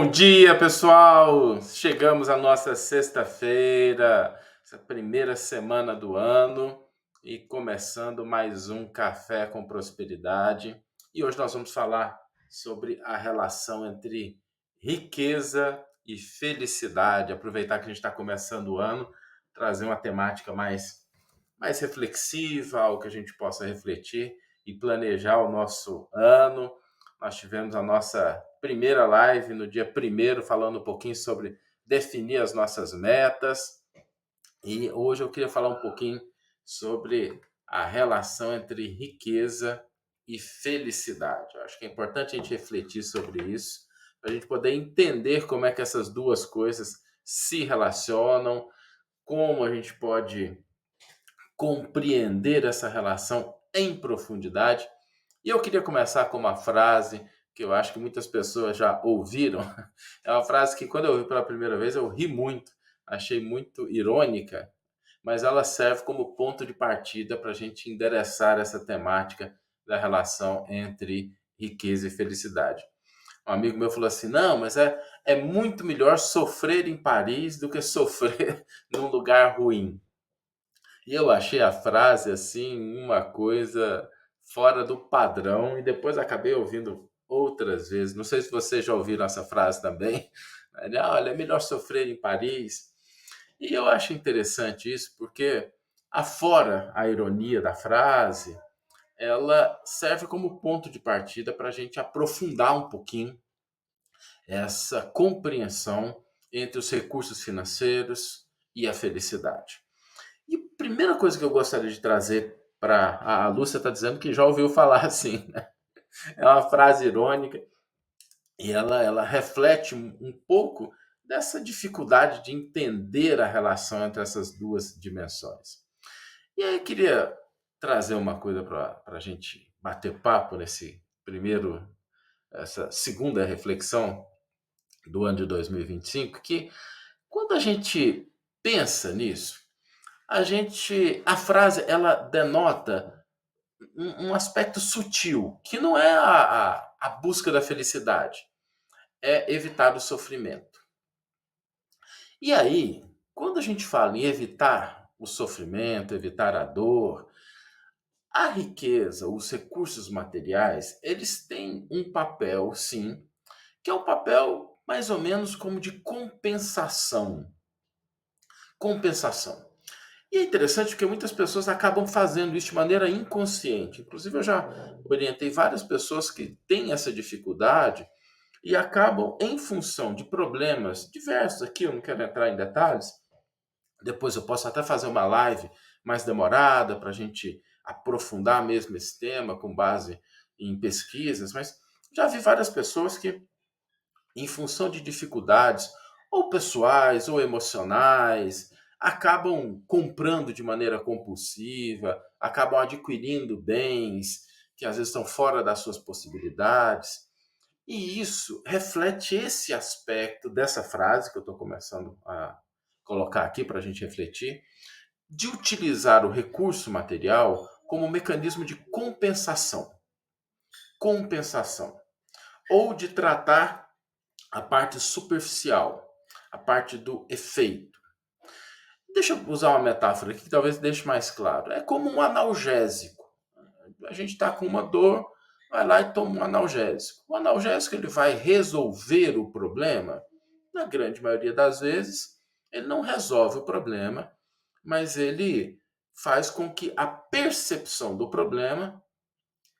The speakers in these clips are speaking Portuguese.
Bom dia, pessoal! Chegamos à nossa sexta-feira, essa primeira semana do ano e começando mais um Café com Prosperidade. E hoje nós vamos falar sobre a relação entre riqueza e felicidade. Aproveitar que a gente está começando o ano, trazer uma temática mais reflexiva, algo que a gente possa refletir e planejar o nosso ano. Nós tivemos a nossa primeira live no dia primeiro, falando um pouquinho sobre definir as nossas metas. E hoje eu queria falar um pouquinho sobre a relação entre riqueza e felicidade. Eu acho que é importante a gente refletir sobre isso, para a gente poder entender como é que essas duas coisas se relacionam, como a gente pode compreender essa relação em profundidade. E eu queria começar com uma frase que eu acho que muitas pessoas já ouviram. É uma frase que, quando eu ouvi pela primeira vez, eu ri muito, achei muito irônica, mas ela serve como ponto de partida para a gente endereçar essa temática da relação entre riqueza e felicidade. Um amigo meu falou assim: não, mas é muito melhor sofrer em Paris do que sofrer num lugar ruim. E eu achei a frase assim uma coisa fora do padrão e depois acabei ouvindo outras vezes. Não sei se vocês já ouviram essa frase também. Olha, é melhor sofrer em Paris. E eu acho interessante isso porque, afora a ironia da frase, ela serve como ponto de partida para a gente aprofundar um pouquinho essa compreensão entre os recursos financeiros e a felicidade. E a primeira coisa que eu gostaria de trazer para a Lúcia está dizendo que já ouviu falar assim, né? É uma frase irônica e ela reflete um pouco dessa dificuldade de entender a relação entre essas duas dimensões. E aí eu queria trazer uma coisa para a gente bater papo essa segunda reflexão do ano de 2025, que quando a gente pensa nisso, a frase ela denota um aspecto sutil, que não é a busca da felicidade, é evitar o sofrimento. E aí, quando a gente fala em evitar o sofrimento, evitar a dor, a riqueza, os recursos materiais, eles têm um papel, sim, que é um papel mais ou menos como de compensação. Compensação. E é interessante porque muitas pessoas acabam fazendo isso de maneira inconsciente. Inclusive, eu já orientei várias pessoas que têm essa dificuldade e acabam, em função de problemas diversos aqui, eu não quero entrar em detalhes, depois eu posso até fazer uma live mais demorada para a gente aprofundar mesmo esse tema com base em pesquisas, mas já vi várias pessoas que, em função de dificuldades, ou pessoais ou emocionais, acabam comprando de maneira compulsiva, acabam adquirindo bens que às vezes estão fora das suas possibilidades. E isso reflete esse aspecto dessa frase que eu estou começando a colocar aqui para a gente refletir, de utilizar o recurso material como um mecanismo de compensação. Compensação. Ou de tratar a parte superficial, a parte do efeito. Deixa eu usar uma metáfora aqui que talvez deixe mais claro. É como um analgésico. A gente está com uma dor, vai lá e toma um analgésico. O analgésico ele vai resolver o problema? Na grande maioria das vezes, ele não resolve o problema, mas ele faz com que a percepção do problema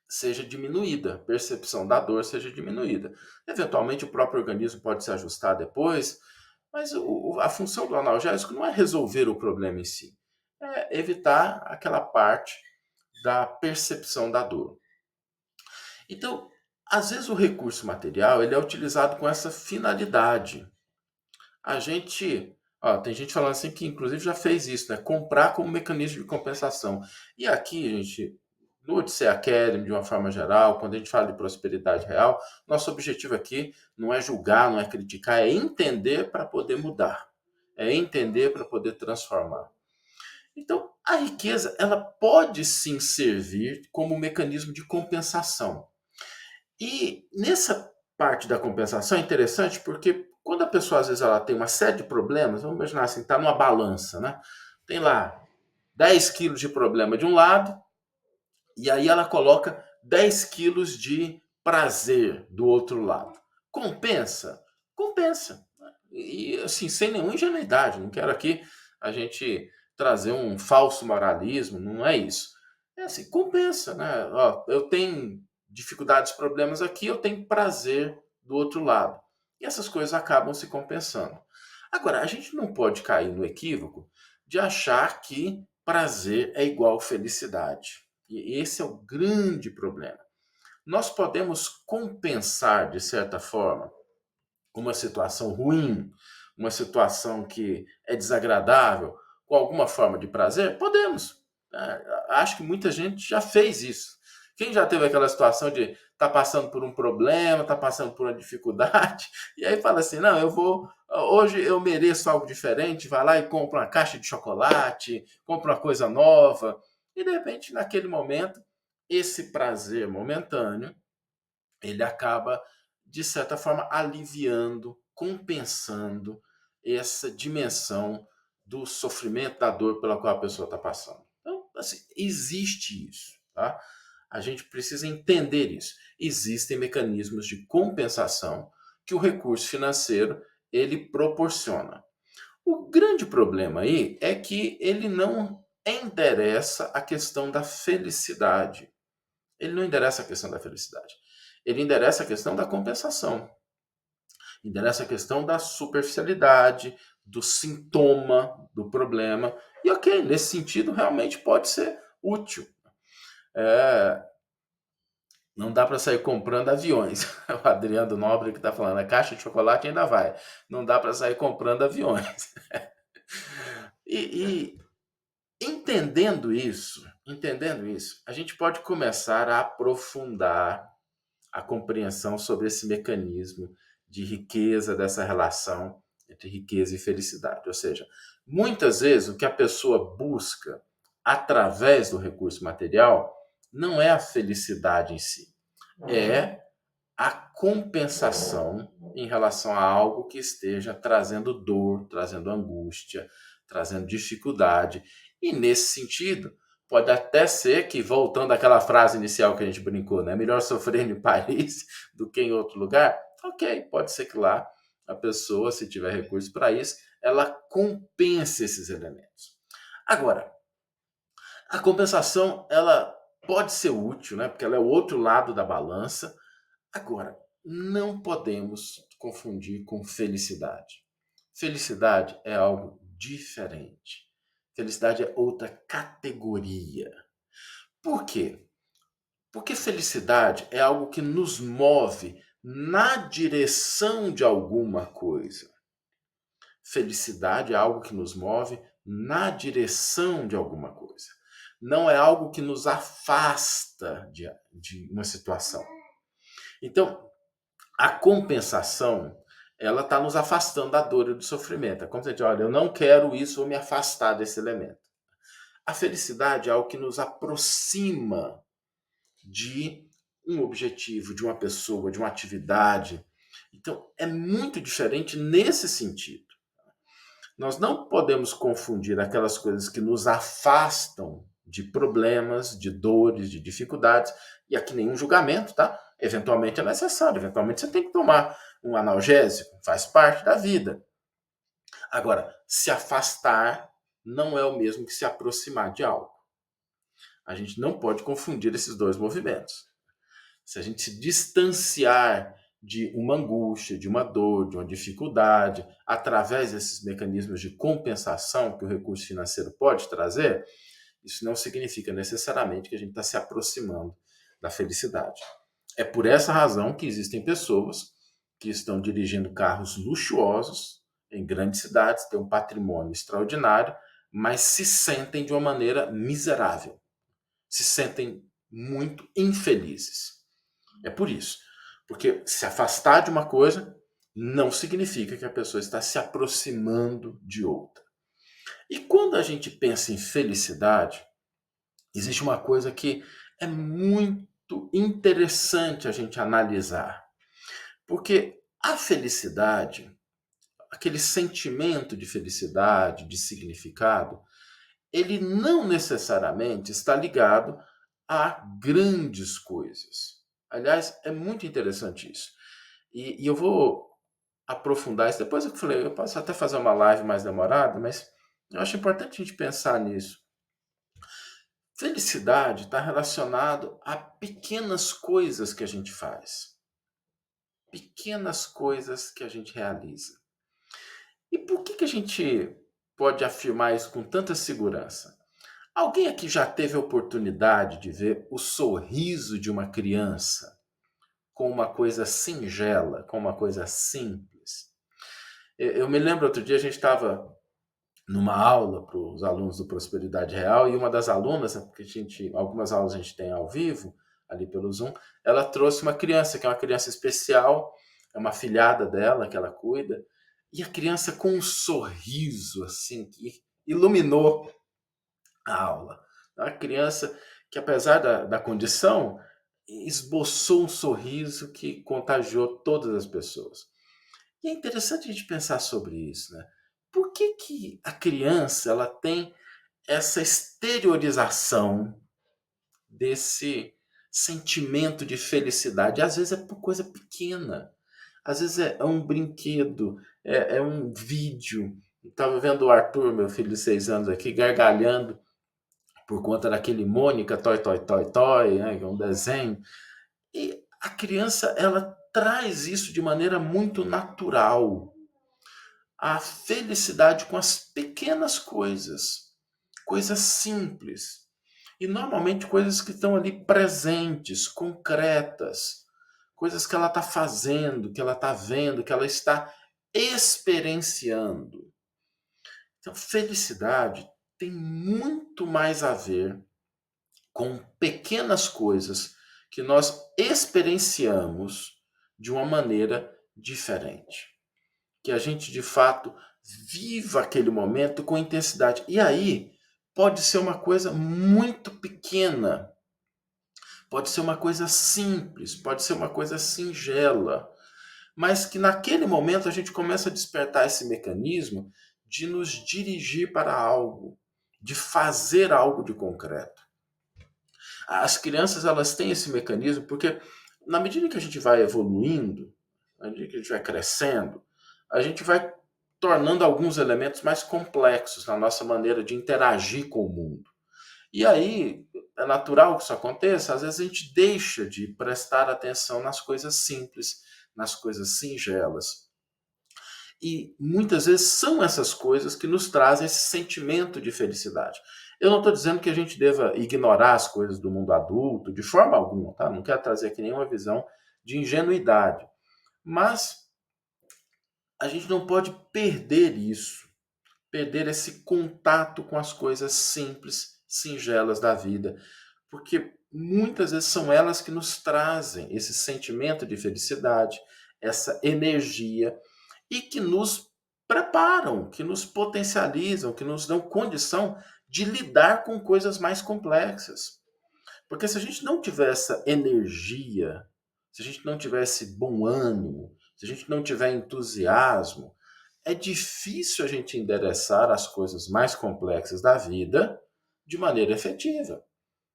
seja diminuída, a percepção da dor seja diminuída. Eventualmente, o próprio organismo pode se ajustar depois, mas a função do analgésico não é resolver o problema em si, é evitar aquela parte da percepção da dor. Então, às vezes o recurso material ele é utilizado com essa finalidade. A gente, tem gente falando assim que inclusive já fez isso, né? Comprar como mecanismo de compensação. E aqui, gente, no Odisseia Academy, de uma forma geral, quando a gente fala de prosperidade real, nosso objetivo aqui não é julgar, não é criticar, é entender para poder mudar. É entender para poder transformar. Então, a riqueza, ela pode sim servir como um mecanismo de compensação. E nessa parte da compensação é interessante porque quando a pessoa às vezes ela tem uma série de problemas, vamos imaginar assim, está numa balança, né? Tem lá 10 quilos de problema de um lado, e aí ela coloca 10 quilos de prazer do outro lado. Compensa? Compensa. E assim, sem nenhuma ingenuidade, não quero aqui a gente trazer um falso moralismo, não é isso. É assim, compensa, né? Ó, eu tenho dificuldades, problemas aqui, eu tenho prazer do outro lado. E essas coisas acabam se compensando. Agora, a gente não pode cair no equívoco de achar que prazer é igual felicidade. E esse é o grande problema. Nós podemos compensar, de certa forma, uma situação ruim, uma situação que é desagradável, com alguma forma de prazer? Podemos. Acho que muita gente já fez isso. Quem já teve aquela situação de estar passando por um problema, estar passando por uma dificuldade, e aí fala assim: não, eu vou. Hoje eu mereço algo diferente, vai lá e compra uma caixa de chocolate, compra uma coisa nova, e de repente, naquele momento, esse prazer momentâneo ele acaba, de certa forma, aliviando, compensando essa dimensão do sofrimento, da dor pela qual a pessoa está passando. Então, assim, existe isso, tá? A gente precisa entender isso. Existem mecanismos de compensação que o recurso financeiro ele proporciona. O grande problema aí é que ele não endereça a questão da felicidade. Ele não endereça a questão da felicidade. Ele endereça a questão da compensação. Endereça a questão da superficialidade, do sintoma do problema. E ok, nesse sentido, realmente pode ser útil. É, não dá para sair comprando aviões. O Adriano Nobre que está falando, a caixa de chocolate ainda vai. Não dá para sair comprando aviões. E entendendo isso, a gente pode começar a aprofundar a compreensão sobre esse mecanismo de riqueza dessa relação entre riqueza e felicidade. Ou seja, muitas vezes o que a pessoa busca através do recurso material não é a felicidade em si, é a compensação em relação a algo que esteja trazendo dor, trazendo angústia, trazendo dificuldade. E nesse sentido, pode até ser que, voltando àquela frase inicial que a gente brincou, né? Melhor sofrer em Paris do que em outro lugar. Ok, pode ser que lá a pessoa, se tiver recurso para isso, ela compense esses elementos. Agora, a compensação, ela pode ser útil, né? Porque ela é o outro lado da balança. Agora, não podemos confundir com felicidade. Felicidade é algo diferente. Felicidade é outra categoria. Por quê? Porque felicidade é algo que nos move na direção de alguma coisa. Felicidade é algo que nos move na direção de alguma coisa. Não é algo que nos afasta de uma situação. Então, a compensação, ela está nos afastando da dor e do sofrimento. É como se a gente, olha, eu não quero isso, vou me afastar desse elemento. A felicidade é algo que nos aproxima de um objetivo, de uma pessoa, de uma atividade. Então, é muito diferente nesse sentido. Nós não podemos confundir aquelas coisas que nos afastam de problemas, de dores, de dificuldades, e aqui nenhum julgamento, tá? Eventualmente é necessário, eventualmente você tem que tomar um analgésico, faz parte da vida. Agora, se afastar não é o mesmo que se aproximar de algo. A gente não pode confundir esses dois movimentos. Se a gente se distanciar de uma angústia, de uma dor, de uma dificuldade, através desses mecanismos de compensação que o recurso financeiro pode trazer, isso não significa necessariamente que a gente está se aproximando da felicidade. É por essa razão que existem pessoas que estão dirigindo carros luxuosos em grandes cidades, têm um patrimônio extraordinário, mas se sentem de uma maneira miserável, se sentem muito infelizes. É por isso. Porque se afastar de uma coisa não significa que a pessoa está se aproximando de outra. E quando a gente pensa em felicidade, existe uma coisa que é muito interessante a gente analisar. Porque a felicidade, aquele sentimento de felicidade, de significado, ele não necessariamente está ligado a grandes coisas. Aliás, é muito interessante isso. E eu vou aprofundar isso. Depois eu falei, eu posso até fazer uma live mais demorada, mas eu acho importante a gente pensar nisso. Felicidade está relacionado a pequenas coisas que a gente faz, pequenas coisas que a gente realiza. E por que a gente pode afirmar isso com tanta segurança? Alguém aqui já teve a oportunidade de ver o sorriso de uma criança com uma coisa singela, com uma coisa simples? Eu me lembro outro dia a gente estava numa aula para os alunos do Prosperidade Real e uma das alunas, né, porque algumas aulas a gente tem ao vivo, ali pelo Zoom, ela trouxe uma criança, que é uma criança especial, é uma filhada dela que ela cuida, e a criança com um sorriso assim que iluminou a aula. A criança que, apesar da condição, esboçou um sorriso que contagiou todas as pessoas. E é interessante a gente pensar sobre isso, né? Por que a criança ela tem essa exteriorização desse sentimento de felicidade? Às vezes é por coisa pequena, às vezes é um brinquedo, é um vídeo. Estava vendo o Arthur, meu filho de 6 anos aqui, gargalhando por conta daquele Mônica Toy Toy Toy Toy, né, que é um desenho. E a criança ela traz isso de maneira muito natural. A felicidade com as pequenas coisas, coisas simples. E normalmente coisas que estão ali presentes, concretas, coisas que ela está fazendo, que ela está vendo, que ela está experienciando. Então, felicidade tem muito mais a ver com pequenas coisas que nós experienciamos de uma maneira diferente. Que a gente de fato viva aquele momento com intensidade. E aí pode ser uma coisa muito pequena, pode ser uma coisa simples, pode ser uma coisa singela, mas que naquele momento a gente começa a despertar esse mecanismo de nos dirigir para algo, de fazer algo de concreto. As crianças elas têm esse mecanismo porque na medida que a gente vai evoluindo, na medida que a gente vai crescendo, a gente vai tornando alguns elementos mais complexos na nossa maneira de interagir com o mundo. E aí é natural que isso aconteça, às vezes a gente deixa de prestar atenção nas coisas simples, nas coisas singelas. E muitas vezes são essas coisas que nos trazem esse sentimento de felicidade. Eu não estou dizendo que a gente deva ignorar as coisas do mundo adulto, de forma alguma, tá? Não quero trazer aqui nenhuma visão de ingenuidade. Mas a gente não pode perder isso, perder esse contato com as coisas simples, singelas da vida, porque muitas vezes são elas que nos trazem esse sentimento de felicidade, essa energia e que nos preparam, que nos potencializam, que nos dão condição de lidar com coisas mais complexas. Porque se a gente não tiver essa energia, se a gente não tiver esse bom ânimo, se a gente não tiver entusiasmo, é difícil a gente endereçar as coisas mais complexas da vida de maneira efetiva.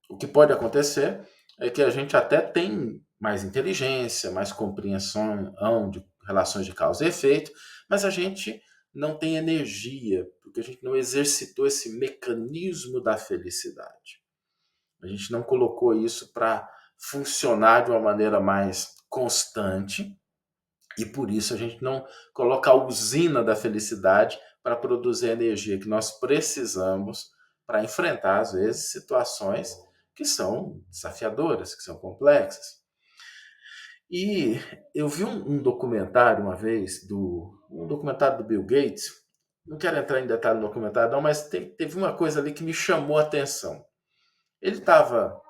O que pode acontecer é que a gente até tem mais inteligência, mais compreensão de relações de causa e efeito, mas a gente não tem energia, porque a gente não exercitou esse mecanismo da felicidade. A gente não colocou isso para funcionar de uma maneira mais constante e por isso a gente não coloca a usina da felicidade para produzir a energia que nós precisamos para enfrentar, às vezes, situações que são desafiadoras, que são complexas. E eu vi um documentário uma vez, um documentário do Bill Gates. Não quero entrar em detalhe no documentário, não, mas teve uma coisa ali que me chamou a atenção. Ele estava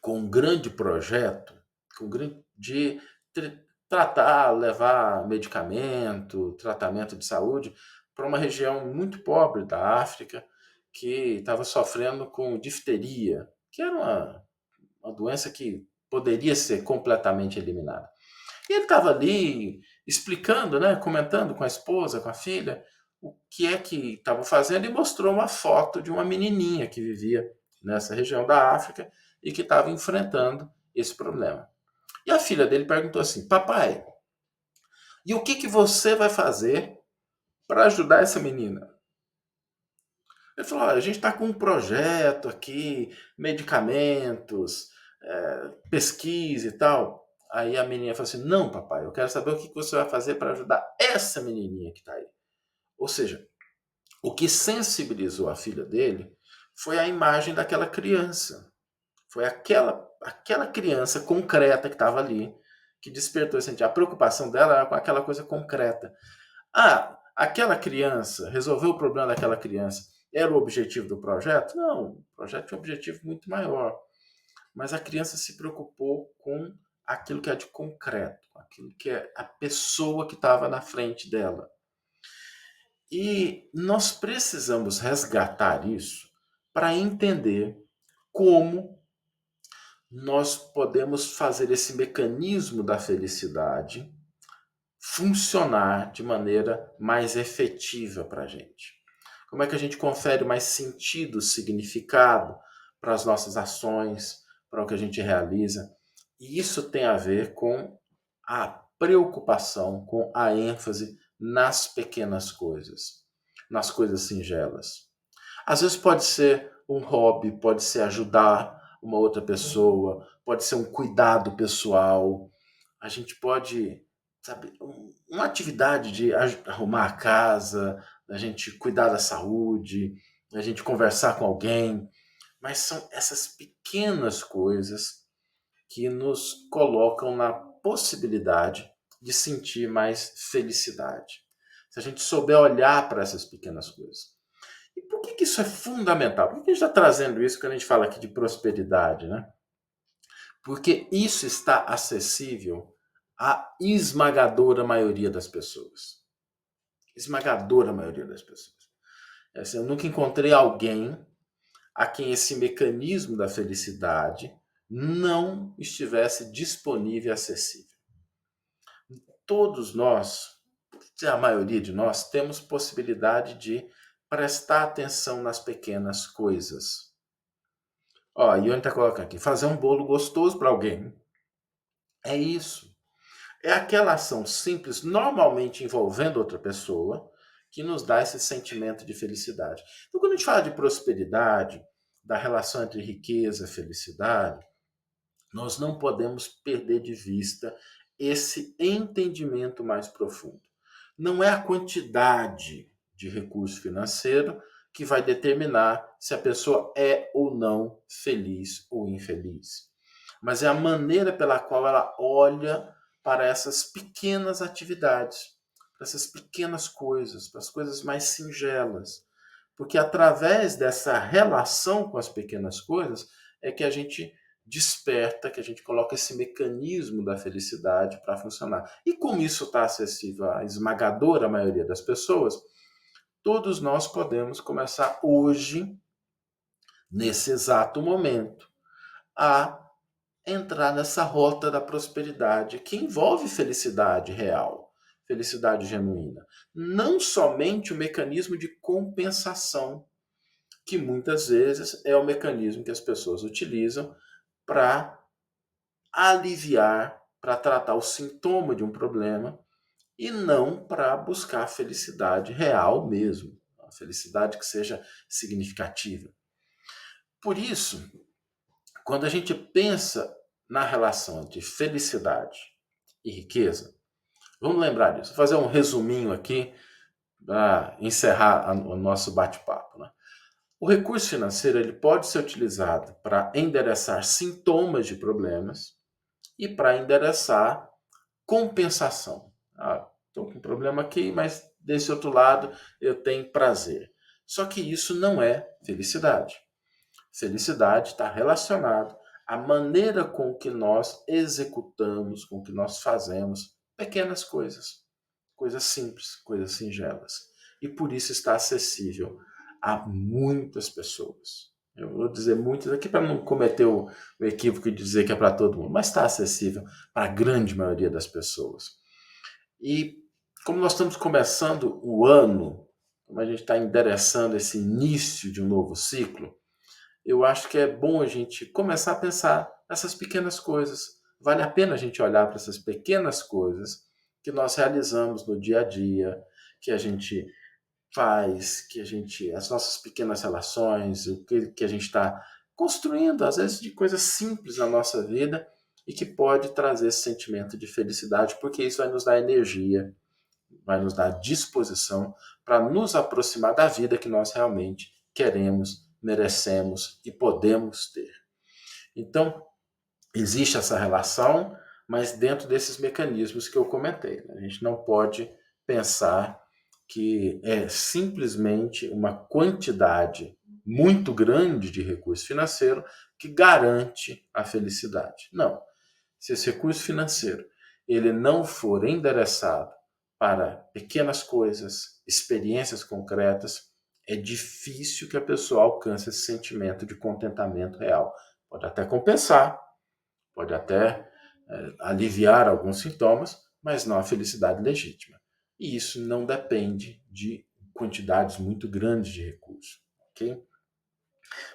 com um grande projeto de tratar, levar medicamento, tratamento de saúde para uma região muito pobre da África que estava sofrendo com difteria, que era uma doença que poderia ser completamente eliminada. E ele estava ali explicando, né, comentando com a esposa, com a filha, o que é que estavam fazendo e mostrou uma foto de uma menininha que vivia nessa região da África e que estava enfrentando esse problema. E a filha dele perguntou assim: Papai, e o que você vai fazer para ajudar essa menina? Ele falou: Olha, a gente está com um projeto aqui, medicamentos, pesquisa e tal. Aí a menina falou assim: Não, papai, eu quero saber o que você vai fazer para ajudar essa menininha que está aí. Ou seja, o que sensibilizou a filha dele foi a imagem daquela criança. Foi aquela criança concreta que estava ali, que despertou esse sentido. A preocupação dela era com aquela coisa concreta. Ah, aquela criança, resolver o problema daquela criança, era o objetivo do projeto? Não, o projeto tinha um objetivo muito maior. Mas a criança se preocupou com aquilo que é de concreto, com aquilo que é a pessoa que estava na frente dela. E nós precisamos resgatar isso para entender como nós podemos fazer esse mecanismo da felicidade funcionar de maneira mais efetiva para a gente. Como é que a gente confere mais sentido, significado para as nossas ações, para o que a gente realiza? E isso tem a ver com a preocupação, com a ênfase nas pequenas coisas, nas coisas singelas. Às vezes pode ser um hobby, pode ser ajudar uma outra pessoa, pode ser um cuidado pessoal. A gente pode, sabe, uma atividade de arrumar a casa, a gente cuidar da saúde, a gente conversar com alguém, mas são essas pequenas coisas que nos colocam na possibilidade de sentir mais felicidade. Se a gente souber olhar para essas pequenas coisas. E por que isso é fundamental? Por que a gente está trazendo isso quando a gente fala aqui de prosperidade, né? Porque isso está acessível à esmagadora maioria das pessoas. Esmagadora maioria das pessoas. Assim, eu nunca encontrei alguém a quem esse mecanismo da felicidade não estivesse disponível e acessível. Todos nós, a maioria de nós, temos possibilidade de prestar atenção nas pequenas coisas. Ó, e onde está colocando aqui? Fazer um bolo gostoso para alguém. É isso. É aquela ação simples, normalmente envolvendo outra pessoa, que nos dá esse sentimento de felicidade. Então, quando a gente fala de prosperidade, da relação entre riqueza e felicidade, nós não podemos perder de vista esse entendimento mais profundo. Não é a quantidade de recurso financeiro que vai determinar se a pessoa é ou não feliz ou infeliz, mas é a maneira pela qual ela olha para essas pequenas atividades, para essas pequenas coisas, para as coisas mais singelas. Porque através dessa relação com as pequenas coisas é que a gente desperta, que a gente coloca esse mecanismo da felicidade para funcionar. E como isso está acessível à esmagadora maioria das pessoas, todos nós podemos começar hoje, nesse exato momento, a entrar nessa rota da prosperidade que envolve felicidade real, felicidade genuína. Não somente o mecanismo de compensação, que muitas vezes é o mecanismo que as pessoas utilizam para aliviar, para tratar o sintoma de um problema e não para buscar a felicidade real mesmo, a felicidade que seja significativa. Por isso, quando a gente pensa na relação entre felicidade e riqueza, vamos lembrar disso. Vou fazer um resuminho aqui para encerrar o nosso bate-papo. Né? O recurso financeiro ele pode ser utilizado para endereçar sintomas de problemas e para endereçar compensação. Ah, estou com um problema aqui, mas desse outro lado eu tenho prazer. Só que isso não é felicidade. Felicidade está relacionado à maneira com que nós executamos, com que nós fazemos pequenas coisas, coisas simples, coisas singelas. E por isso está acessível a muitas pessoas. Eu vou dizer muitos aqui para não cometer o equívoco de dizer que é para todo mundo, mas está acessível para a grande maioria das pessoas. E como nós estamos começando o ano, como a gente está endereçando esse início de um novo ciclo, eu acho que é bom a gente começar a pensar nessas pequenas coisas. Vale a pena a gente olhar para essas pequenas coisas que nós realizamos no dia a dia, que a gente faz, as nossas pequenas relações, o que a gente está construindo, às vezes, de coisas simples na nossa vida e que pode trazer esse sentimento de felicidade, porque isso vai nos dar energia, vai nos dar disposição para nos aproximar da vida que nós realmente queremos, merecemos e podemos ter. Então, existe essa relação, mas dentro desses mecanismos que eu comentei. A gente não pode pensar que é simplesmente uma quantidade muito grande de recurso financeiro que garante a felicidade. Não. Se esse recurso financeiro ele não for endereçado para pequenas coisas, experiências concretas, é difícil que a pessoa alcance esse sentimento de contentamento real. Pode até compensar, pode até aliviar alguns sintomas, mas não a felicidade legítima. E isso não depende de quantidades muito grandes de recursos. Ok?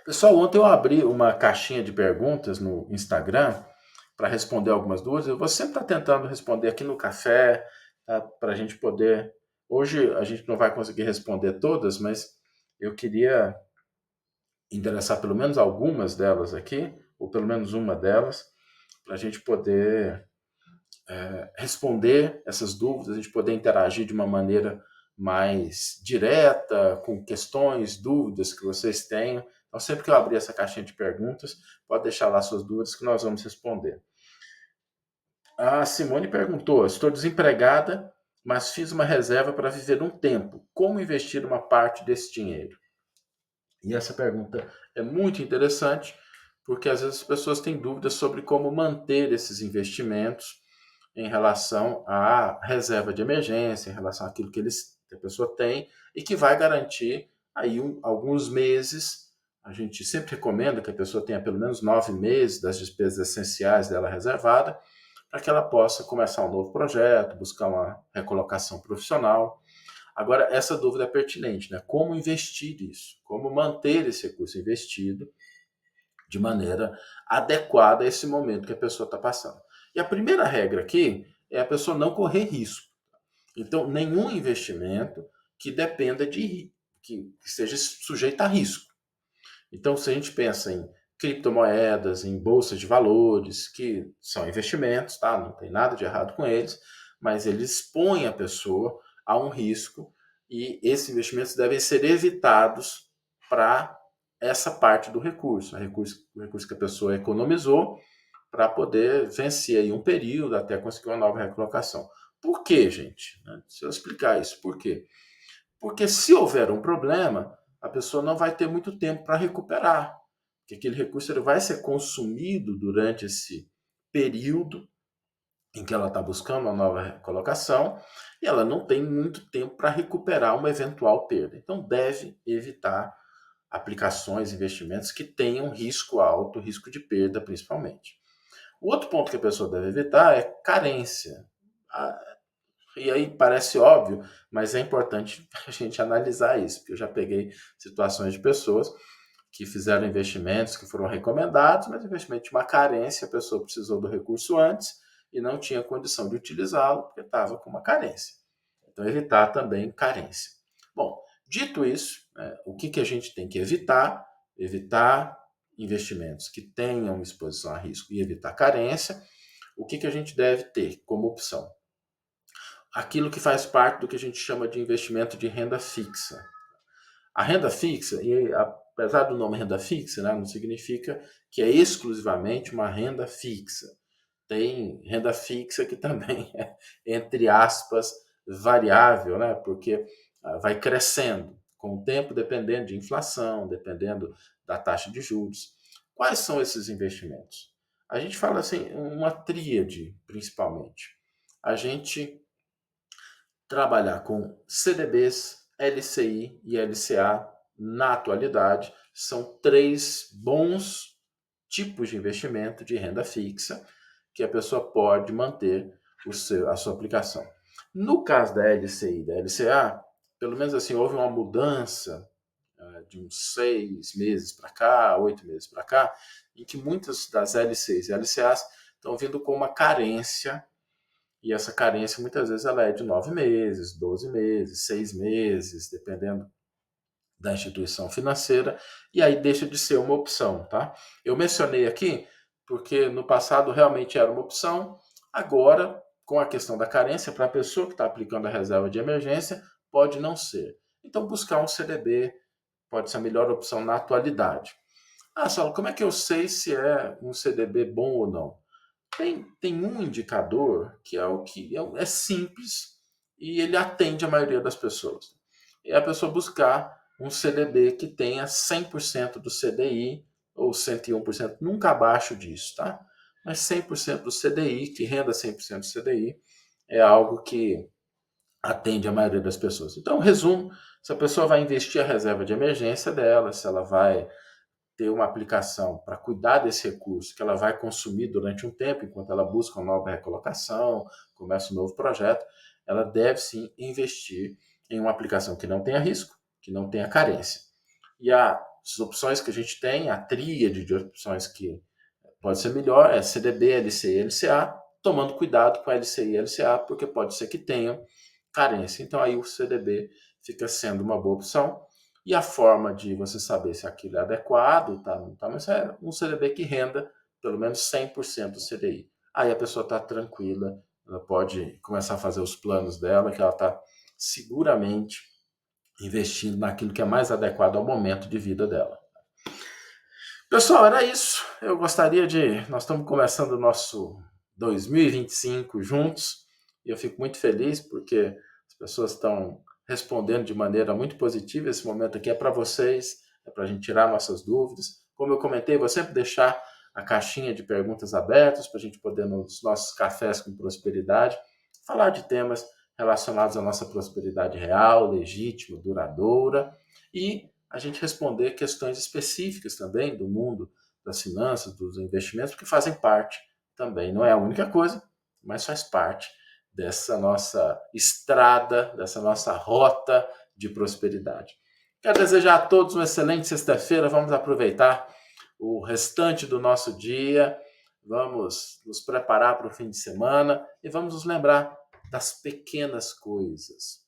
Pessoal, ontem eu abri uma caixinha de perguntas no Instagram para responder algumas dúvidas. Eu vou sempre estar tentando responder aqui no café, tá? Para a gente poder. Hoje a gente não vai conseguir responder todas, mas eu queria endereçar pelo menos algumas delas aqui, ou pelo menos uma delas, para a gente poder responder essas dúvidas, a gente poder interagir de uma maneira mais direta, com questões, dúvidas que vocês tenham. Então, sempre que eu abrir essa caixinha de perguntas, pode deixar lá suas dúvidas que nós vamos responder. A Simone perguntou: estou desempregada, mas fiz uma reserva para viver um tempo. Como investir uma parte desse dinheiro? E essa pergunta é muito interessante, porque às vezes as pessoas têm dúvidas sobre como manter esses investimentos em relação à reserva de emergência, em relação àquilo que a pessoa tem e que vai garantir aí alguns meses. A gente sempre recomenda que a pessoa tenha pelo menos 9 meses das despesas essenciais dela reservada, para que ela possa começar um novo projeto, buscar uma recolocação profissional. Agora, essa dúvida é pertinente, né? Como investir isso? Como manter esse recurso investido de maneira adequada a esse momento que a pessoa está passando? E a primeira regra aqui é a pessoa não correr risco. Então, nenhum investimento que dependa que seja sujeito a risco. Então, se a gente pensa em criptomoedas, em bolsas de valores, que são investimentos, tá? Não tem nada de errado com eles, mas eles expõem a pessoa a um risco e esses investimentos devem ser evitados para essa parte do recurso, o recurso que a pessoa economizou para poder vencer aí um período até conseguir uma nova recolocação. Por quê, gente? Deixa eu explicar isso. Por quê? Porque se houver um problema, a pessoa não vai ter muito tempo para recuperar, porque aquele recurso ele vai ser consumido durante esse período em que ela está buscando uma nova colocação e ela não tem muito tempo para recuperar uma eventual perda. Então, deve evitar aplicações, investimentos que tenham risco alto, risco de perda principalmente. O outro ponto que a pessoa deve evitar é carência. E aí parece óbvio, mas é importante a gente analisar isso, porque eu já peguei situações de pessoas que fizeram investimentos que foram recomendados, mas investimento de uma carência, a pessoa precisou do recurso antes e não tinha condição de utilizá-lo porque estava com uma carência. Então, evitar também carência. Bom, dito isso, o que a gente tem que evitar? Evitar investimentos que tenham exposição a risco e evitar carência. O que a gente deve ter como opção? Aquilo que faz parte do que a gente chama de investimento de renda fixa. A renda fixa, e apesar do nome renda fixa, né, não significa que é exclusivamente uma renda fixa. Tem renda fixa que também é, entre aspas, variável, né, porque vai crescendo com o tempo, dependendo de inflação, dependendo da taxa de juros. Quais são esses investimentos? A gente fala assim, uma tríade, principalmente. A gente trabalhar com CDBs, LCI e LCA na atualidade são 3 bons tipos de investimento de renda fixa que a pessoa pode manter a sua aplicação. No caso da LCI e da LCA, pelo menos assim, houve uma mudança de uns 6 meses para cá, 8 meses para cá, em que muitas das LCs e LCAs estão vindo com uma carência, e essa carência muitas vezes ela é de 9 meses, 12 meses, 6 meses, dependendo da instituição financeira, e aí deixa de ser uma opção, tá? Eu mencionei aqui porque no passado realmente era uma opção, agora, com a questão da carência, para a pessoa que está aplicando a reserva de emergência, pode não ser. Então, buscar um CDB pode ser a melhor opção na atualidade. Ah, Saulo, como é que eu sei se é um CDB bom ou não? Tem um indicador que é o que é simples e ele atende a maioria das pessoas. É a pessoa buscar um CDB que tenha 100% do CDI ou 101%, nunca abaixo disso, tá? Mas 100% do CDI, que renda 100% do CDI, é algo que atende a maioria das pessoas. Então, resumo, se a pessoa vai investir a reserva de emergência dela, se ela vai ter uma aplicação para cuidar desse recurso que ela vai consumir durante um tempo, enquanto ela busca uma nova recolocação, começa um novo projeto, ela deve sim investir em uma aplicação que não tenha risco, que não tenha carência. E as opções que a gente tem, a tríade de opções que pode ser melhor é CDB, LCI e LCA, tomando cuidado com a LCI e LCA, porque pode ser que tenham carência. Então aí o CDB fica sendo uma boa opção. E a forma de você saber se aquilo é adequado, tá, não tá, mas é um CDB que renda pelo menos 100% do CDI. Aí a pessoa está tranquila, ela pode começar a fazer os planos dela, que ela está seguramente investindo naquilo que é mais adequado ao momento de vida dela. Pessoal, era isso. Eu gostaria de... Nós estamos começando o nosso 2025 juntos e eu fico muito feliz porque as pessoas estão respondendo de maneira muito positiva. Esse momento aqui é para vocês, é para a gente tirar nossas dúvidas. Como eu comentei, vou sempre deixar a caixinha de perguntas abertas para a gente poder, nos nossos cafés com prosperidade, falar de temas relacionados à nossa prosperidade real, legítima, duradoura e a gente responder questões específicas também do mundo das finanças, dos investimentos, porque fazem parte também. Não é a única coisa, mas faz parte dessa nossa estrada, dessa nossa rota de prosperidade. Quero desejar a todos uma excelente sexta-feira. Vamos aproveitar o restante do nosso dia, vamos nos preparar para o fim de semana e vamos nos lembrar das pequenas coisas,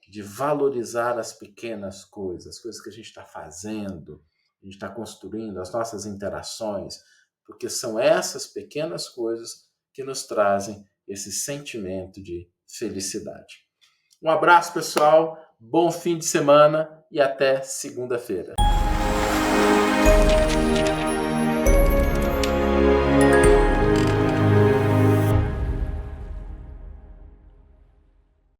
de valorizar as pequenas coisas, as coisas que a gente está fazendo, a gente está construindo, as nossas interações, porque são essas pequenas coisas que nos trazem esse sentimento de felicidade. Um abraço, pessoal, bom fim de semana e até segunda-feira.